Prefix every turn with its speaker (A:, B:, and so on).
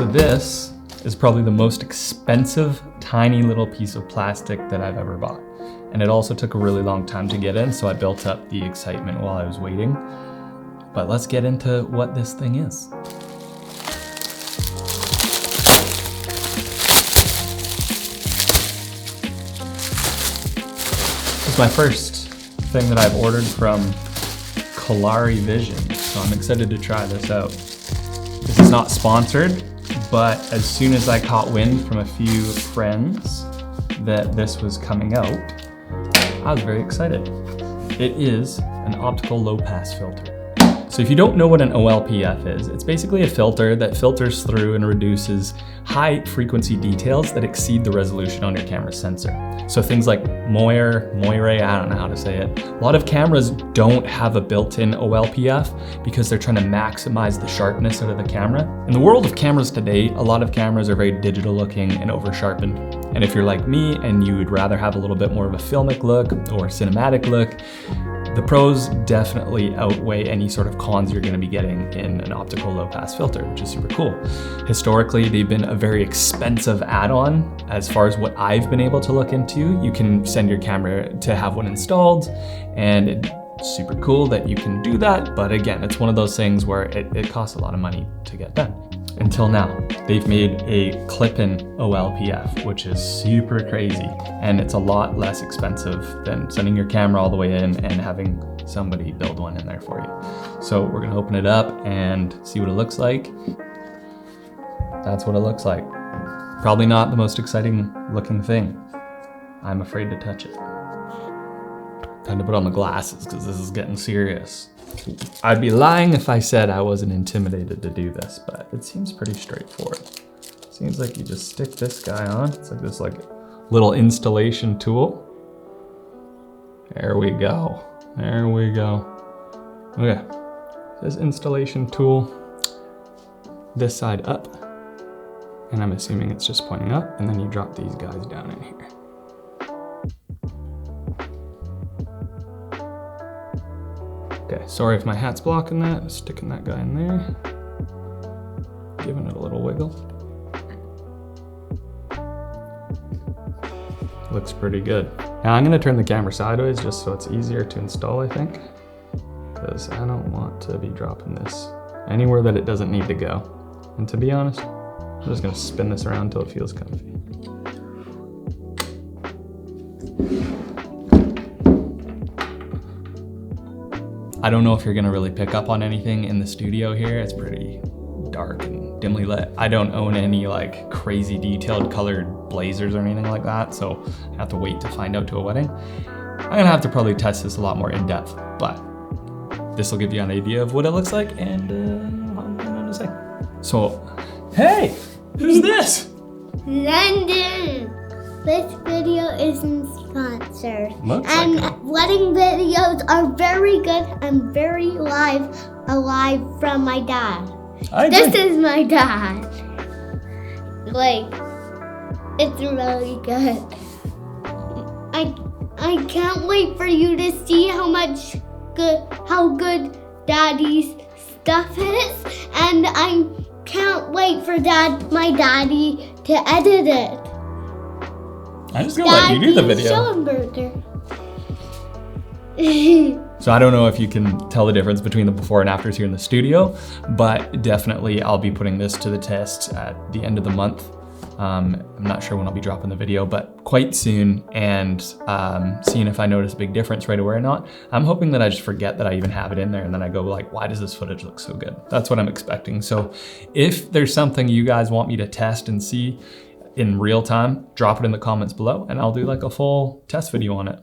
A: So this is probably the most expensive, tiny little piece of plastic that I've ever bought. And it also took a really long time to get in, so I built up the excitement while I was waiting. But let's get into what this thing is. It's my first thing that I've ordered from Kolari Vision, so I'm excited to try this out. This is not sponsored, but as soon as I caught wind from a few friends that this was coming out, I was very excited. It is an optical low pass filter. So if you don't know what an OLPF is, it's basically a filter that filters through and reduces high frequency details that exceed the resolution on your camera's sensor. So things like Moire, I don't know how to say it. A lot of cameras don't have a built-in OLPF because they're trying to maximize the sharpness out of the camera. In the world of cameras today, a lot of cameras are very digital looking and over sharpened. And if you're like me and you would rather have a little bit more of a filmic look or cinematic look, the pros definitely outweigh any sort of cons you're going to be getting in an optical low pass filter, which is super cool. Historically, they've been a very expensive add-on as far as what I've been able to look into. You can send your camera to have one installed, and it's super cool that you can do that. But again, it's one of those things where it costs a lot of money to get done. Until now, they've made a clip-in OLPF, which is super crazy. And it's a lot less expensive than sending your camera all the way in and having somebody build one in there for you. So we're gonna open it up and see what it looks like. That's what it looks like. Probably not the most exciting looking thing. I'm afraid to touch it. Time to put on the glasses because this is getting serious. I'd be lying if I said I wasn't intimidated to do this, but it seems pretty straightforward. Seems like you just stick this guy on. It's like this little installation tool. There we go. There we go. Okay, this installation tool, this side up, and I'm assuming it's just pointing up, and then you drop these guys down in here. Okay, sorry if my hat's blocking that. Sticking that guy in there. Giving it a little wiggle. Looks pretty good. Now I'm gonna turn the camera sideways just so it's easier to install, I think. Because I don't want to be dropping this anywhere that it doesn't need to go. And to be honest, I'm just gonna spin this around until it feels comfy. I don't know if you're gonna really pick up on anything in the studio here. It's pretty dark and dimly lit. I don't own any like crazy detailed colored Blazars or anything like that, so I have to wait to find out to a wedding. I'm gonna have to probably test this a lot more in depth, but this will give you an idea of what it looks like, and I'm gonna say. So, hey, who's this?
B: London. This video isn't sponsored.
A: Looks
B: and
A: like it.
B: wedding videos are very good and very alive from my dad. This is my dad. Like, it's really good. I can't wait for you to see how good Daddy's stuff is, and I can't wait for my daddy to edit it.
A: I'm just gonna let you do the video. So I don't know if you can tell the difference between the before and afters here in the studio, but definitely I'll be putting this to the test at the end of the month. I'm not sure when I'll be dropping the video, but quite soon, and seeing if I notice a big difference right away or not. I'm hoping that I just forget that I even have it in there, and then I go like, why does this footage look so good? That's what I'm expecting. So if there's something you guys want me to test and see in real time, drop it in the comments below, and I'll do like a full test video on it.